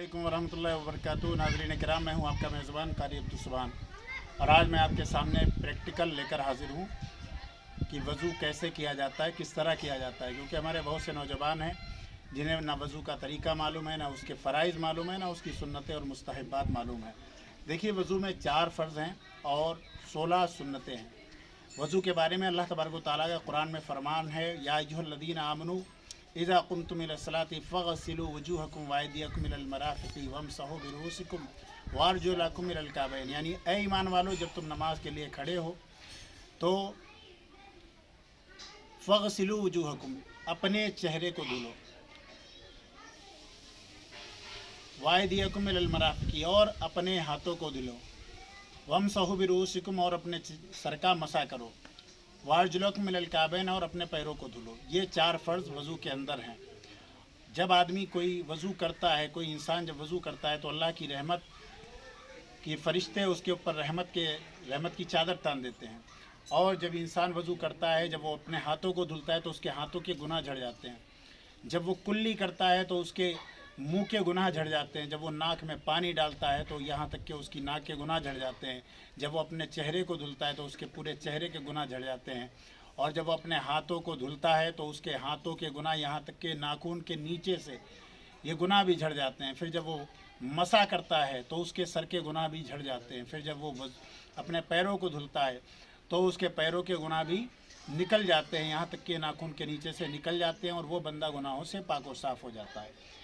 अस्सलामुअलैकुम वरहमतुल्लाहि वबरकातुहू। नाज़रीन किराम, मैं हूं आपका मेज़बान कारी अब्दुल सुभान और आज मैं आपके सामने प्रैक्टिकल लेकर हाज़िर हूं कि वज़ू कैसे किया जाता है, किस तरह किया जाता है। क्योंकि हमारे बहुत से नौजवान हैं जिन्हें ना वज़ू का तरीका मालूम है, ना उसके फ़राइज़ मालूम है, ना उसकी सुन्नतें और मुस्तहब्बात मालूम है। देखिए, वज़ू में 4 फ़र्ज़ हैं और 16 सुन्नतें हैं। वज़ू के बारे में अल्लाह तबारक व तआला का कुरान में फ़रमान है, या अय्युहल्लज़ीना आमनू इज़ा कुन्तुम इलस्सलाति फ़ग़सिलू वुजूहकुम व अयदियकुम इलल मराफ़िक़ि वम्सहू बिरुऊसिकुम वअरजुलकुम इलल काबैन। यानी ऐ ईमान वालों, जब तुम नमाज के लिए खड़े हो तो फ़ग़सिलू वुजूहकुम, अपने चेहरे को धुलो, व अयदियकुम इलल मराफ़िक़ि, और अपने हाथों को धुलो, वम्सहू बिरुऊसिकुम, और अपने सर का मसा करो, वारजुलकुम मिनल काबैन, और अपने पैरों को धुलो। ये 4 फ़र्ज़ वज़ू के अंदर हैं। जब आदमी कोई वज़ू करता है, कोई इंसान जब वज़ू करता है तो अल्लाह की रहमत की फ़रिश्ते उसके ऊपर रहमत की चादर तान देते हैं। और जब इंसान वज़ू करता है, जब वो अपने हाथों को धुलता है तो उसके हाथों के गुनाह झड़ जाते हैं। जब वो कुल्ली करता है तो उसके मुंह के गुनाह झड़ जाते हैं। जब वो नाक में पानी डालता है तो यहाँ तक कि उसकी नाक के गुनाह झड़ जाते हैं। जब वो अपने चेहरे को धुलता है तो उसके पूरे चेहरे के गुनाह झड़ जाते हैं। और जब वो अपने हाथों को धुलता है तो उसके हाथों के गुनाह, यहाँ तक कि नाखून के नीचे से ये गुनाह भी झड़ जाते हैं। फिर जब वो मसा करता है तो उसके सर के गुनाह भी झड़ जाते हैं। फिर जब वो अपने पैरों को धुलता है तो उसके पैरों के गुनाह भी निकल जाते हैं, यहाँ तक कि नाखून के नीचे से निकल जाते हैं, और वो बंदा गुनाहों से पाक और साफ़ हो जाता है।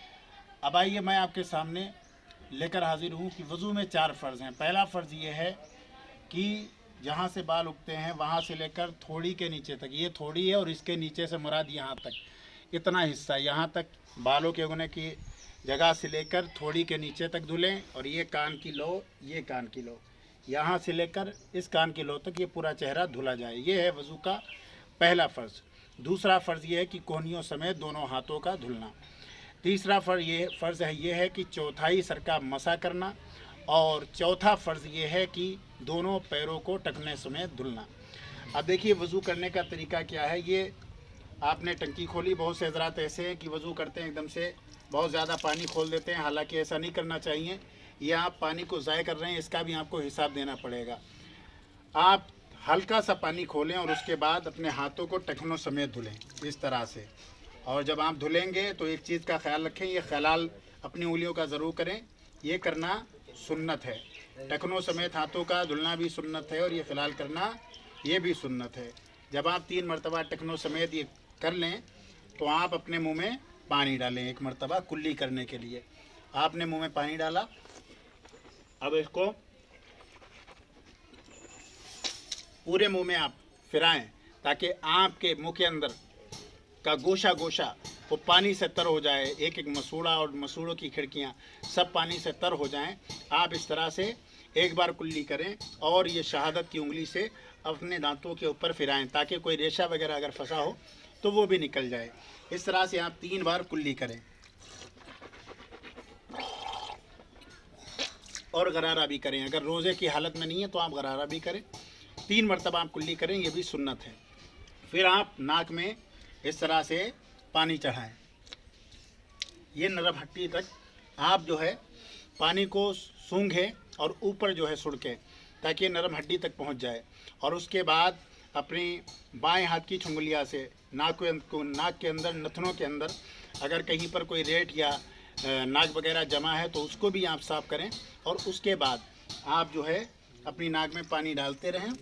अब आइए, मैं आपके सामने लेकर हाजिर हूँ कि वज़ू में 4 फ़र्ज़ हैं। पहला फ़र्ज़ ये है कि जहाँ से बाल उगते हैं वहाँ से लेकर थोड़ी के नीचे तक, ये थोड़ी है और इसके नीचे से मुराद यहाँ तक, इतना हिस्सा, यहाँ तक बालों के उगने की जगह से लेकर थोड़ी के नीचे तक धुलें। और ये कान की लो, ये कान की लो, यहाँ से लेकर इस कान की लो तक ये पूरा चेहरा धुला जाए। ये है वज़ू का पहला फ़र्ज़। दूसरा फ़र्ज़ ये है कि कोहनियों समेत दोनों हाथों का धुलना। तीसरा फ़र्ज़ है कि चौथाई सर का मसा करना। और चौथा फ़र्ज़ ये है कि दोनों पैरों को टखने समेत धुलना। अब देखिए, वज़ू करने का तरीका क्या है। ये आपने टंकी खोली, बहुत से हज़रात ऐसे हैं कि वज़ू करते हैं एकदम से बहुत ज़्यादा पानी खोल देते हैं, हालांकि ऐसा नहीं करना चाहिए। ये आप पानी को ज़ाय कर रहे हैं, इसका भी आपको हिसाब देना पड़ेगा। आप हल्का सा पानी खोलें और उसके बाद अपने हाथों को टखनों समेत धुलें इस तरह से। और जब आप धुलेंगे तो एक चीज़ का ख्याल रखें, ये खलाल अपनी उंगलियों का ज़रूर करें। ये करना सुन्नत है। टखनों समेत हाथों का धुलना भी सुन्नत है और ये खलाल करना ये भी सुन्नत है। जब आप 3 मरतबा टखनों समेत ये कर लें तो आप अपने मुंह में पानी डालें। 1 मरतबा कुल्ली करने के लिए आपने मुंह में पानी डाला। अब इसको पूरे मुंह में आप फिराएं ताकि आपके मुंह के अंदर का गोशा वो पानी से तर हो जाए। एक एक मसूड़ा और मसूड़ों की खिड़कियां सब पानी से तर हो जाएं। आप इस तरह से एक बार कुल्ली करें और ये शहादत की उंगली से अपने दांतों के ऊपर फिराएं ताकि कोई रेशा वगैरह अगर फंसा हो तो वो भी निकल जाए। इस तरह से आप 3 बार कुल्ली करें और गरारा भी करें। अगर रोज़े की हालत में नहीं है तो आप गरारा भी करें। 3 मरतबा आप कुल्ली करें, ये भी सुन्नत है। फिर आप नाक में इस तरह से पानी चढ़ाएं, ये नरम हड्डी तक आप जो है पानी को सूंघें और ऊपर जो है सुड़कें ताकि ये नरम हड्डी तक पहुंच जाए। और उसके बाद अपनी बाएं हाथ की छुंगलिया से नाक के अंदर, नथनों के अंदर अगर कहीं पर कोई रेत या नाक वगैरह जमा है तो उसको भी आप साफ़ करें। और उसके बाद आप जो है अपनी नाक में पानी डालते रहें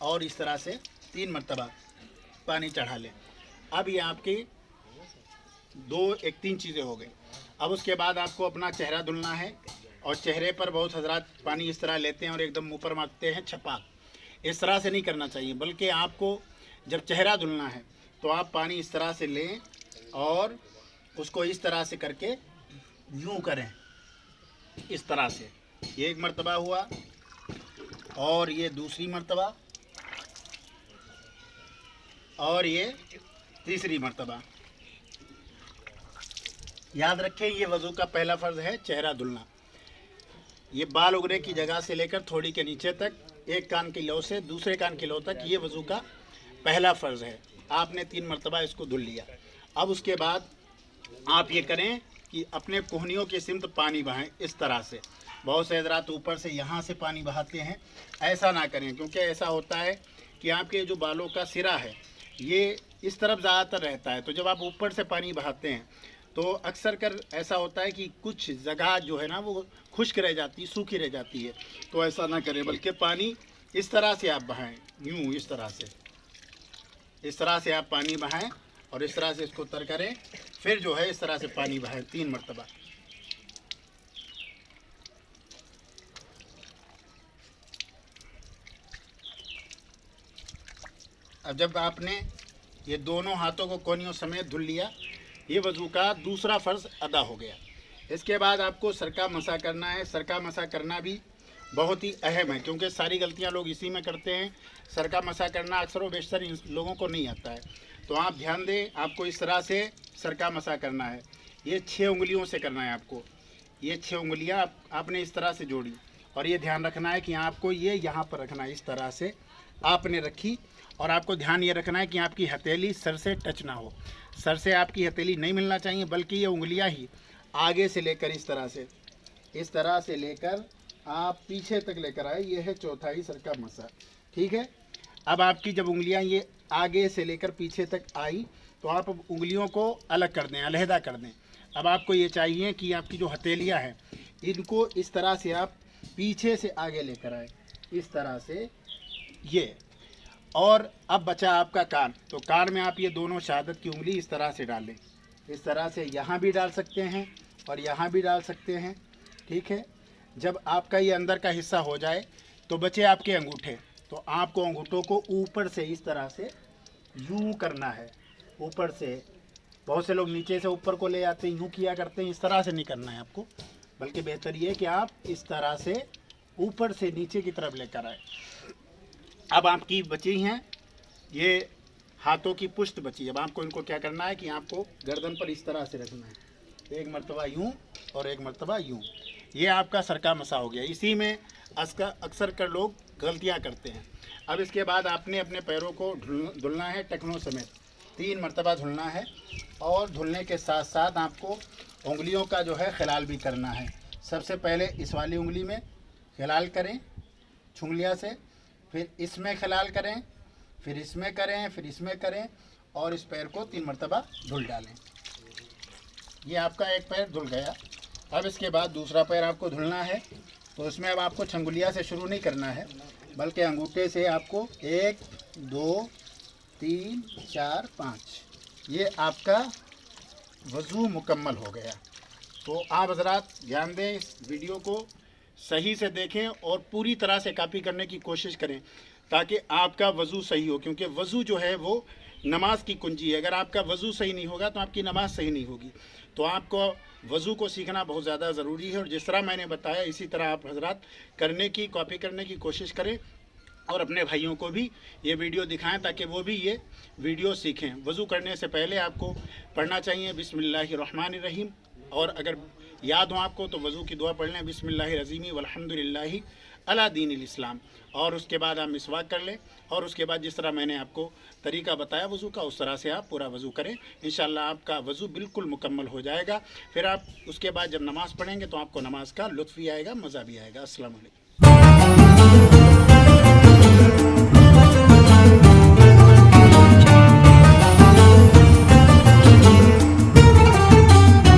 और इस तरह से 3 मरतबा पानी चढ़ा लें। अब ये आपकी 3 चीज़ें हो गई। अब उसके बाद आपको अपना चेहरा धुलना है और चेहरे पर बहुत हज़रात पानी इस तरह लेते हैं और एकदम मुँह पर मारते हैं छपाक। इस तरह से नहीं करना चाहिए, बल्कि आपको जब चेहरा धुलना है तो आप पानी इस तरह से लें और उसको इस तरह से करके यूँ करें, इस तरह से। ये 1 मरतबा हुआ और ये दूसरी मरतबा और ये तीसरी मरतबा। याद रखें, ये वज़ू का पहला फ़र्ज़ है चेहरा धुलना। ये बाल उगने की जगह से लेकर थोड़ी के नीचे तक, एक कान की लो से दूसरे कान की लो तक, ये वज़ू का पहला फ़र्ज़ है। आपने 3 मरतबा इसको धुल लिया। अब उसके बाद आप ये करें कि अपने कोहनियों के सिमत पानी बहाएं इस तरह से। बहुत से हजरात ऊपर से यहाँ से पानी बहाते हैं, ऐसा ना करें, क्योंकि ऐसा होता है कि आपके जो बालों का सिरा है ये इस तरफ ज़्यादातर रहता है। तो जब आप ऊपर से पानी बहाते हैं तो अक्सर कर ऐसा होता है कि कुछ जगह जो है ना वो खुश्क रह जाती है, सूखी रह जाती है। तो ऐसा ना करें, बल्कि पानी इस तरह से आप बहाएं, यूँ इस तरह से आप पानी बहाएं और इस तरह से इसको तर करें। फिर जो है इस तरह से पानी बहाएं 3 मरतबा। अब जब आपने ये दोनों हाथों को कोहनियों समेत धुल लिया, ये वज़ू का दूसरा फ़र्ज़ अदा हो गया। इसके बाद आपको सरका मसा करना है। सरका मसा करना भी बहुत ही अहम है, क्योंकि सारी गलतियां लोग इसी में करते हैं। सरका मसा करना अक्सर व बेशतर इन लोगों को नहीं आता है। तो आप ध्यान दें, आपको इस तरह से सरका मसा करना है। ये 6 उंगलियों से करना है आपको। ये 6 उंगलियां आपने इस तरह से जोड़ी और ये ध्यान रखना है कि आपको ये यहाँ पर रखना है। इस तरह से आपने रखी और आपको ध्यान ये रखना है कि आपकी हथेली सर से टच ना हो। सर से आपकी हथेली नहीं मिलना चाहिए, बल्कि ये उंगलियां ही आगे से लेकर इस तरह से लेकर आप पीछे तक लेकर आए। ये है चौथाई सरका मसा, ठीक है। अब आपकी जब उंगलियां ये आगे से लेकर पीछे तक आई तो आप उंगलियों को अलग कर दें, अलहदा कर दें। अब आपको ये चाहिए कि आपकी जो हथेलियां हैं इनको इस तरह से आप पीछे से आगे लेकर आए, इस तरह से ये। और अब बचा आपका कान। तो कान में आप ये दोनों शहादत की उंगली इस तरह से डालें। इस तरह से यहाँ भी डाल सकते हैं और यहाँ भी डाल सकते हैं, ठीक है। जब आपका ये अंदर का हिस्सा हो जाए तो बचे आपके अंगूठे। तो आपको अंगूठों को ऊपर से इस तरह से यूँ करना है, ऊपर से। बहुत से लोग नीचे से ऊपर को ले आते हैं, यूँ किया करते हैं। इस तरह से नहीं करना है आपको, बल्कि बेहतर ये है कि आप इस तरह से ऊपर से नीचे की तरफ लेकर आए। अब आपकी बची हैं ये हाथों की पुष्ट बची। अब आपको इनको क्या करना है कि आपको गर्दन पर इस तरह से रखना है, 1 मरतबा यूँ और 1 मरतबा यूँ। ये आपका सरका मसा हो गया। इसी में अक्सर कर लोग गलतियां करते हैं। अब इसके बाद आपने अपने पैरों को धुलना है टखनों समेत, 3 मरतबा धुलना है। और धुलने के साथ साथ आपको उंगलियों का जो है खिलाल भी करना है। सबसे पहले इस वाली उंगली में खिलाल करें छुंगलिया से, फिर इसमें खिलाल करें, फिर इसमें करें, फिर इसमें करें और इस पैर को 3 मरतबा धुल डालें। ये आपका एक पैर धुल गया। अब इसके बाद दूसरा पैर आपको धुलना है। तो इसमें अब आपको छंगुलिया से शुरू नहीं करना है, बल्कि अंगूठे से आपको 1 2 3 4 5, ये आपका वज़ू मुकम्मल हो गया। तो आप हज़रात ध्यान दें, इस वीडियो को सही से देखें और पूरी तरह से कॉपी करने की कोशिश करें ताकि आपका वज़ू सही हो, क्योंकि वज़ू जो है वो नमाज की कुंजी है। अगर आपका वज़ू सही नहीं होगा तो आपकी नमाज सही नहीं होगी। तो आपको वज़ू को सीखना बहुत ज़्यादा ज़रूरी है और जिस तरह मैंने बताया इसी तरह आप हज़रात करने की, कॉपी करने की कोशिश करें और अपने भाइयों को भी ये वीडियो दिखाएं ताकि वो भी ये वीडियो सीखें। वज़ू करने से पहले आपको पढ़ना चाहिए बिस्मिल्लाहिर्रहमानिर्रहीम, और अगर याद हो आपको तो वज़ू की दुआ पढ़ लें बिस्मिल्लाहिर्रज़ीमी वल्हम्दुलिल्लाहि अला दीनिल इस्लाम, और उसके बाद आप मिसवाक कर लें और उसके बाद जिस तरह मैंने आपको तरीका बताया वज़ू का उस तरह से आप पूरा वज़ू करें। इंशाअल्लाह आपका वज़ू बिल्कुल मुकम्मल हो जाएगा। फिर आप उसके बाद जब नमाज़ पढ़ेंगे तो आपको नमाज का लुत्फ़ भी आएगा, मज़ा भी आएगा। अस्सलाम वालेकुम।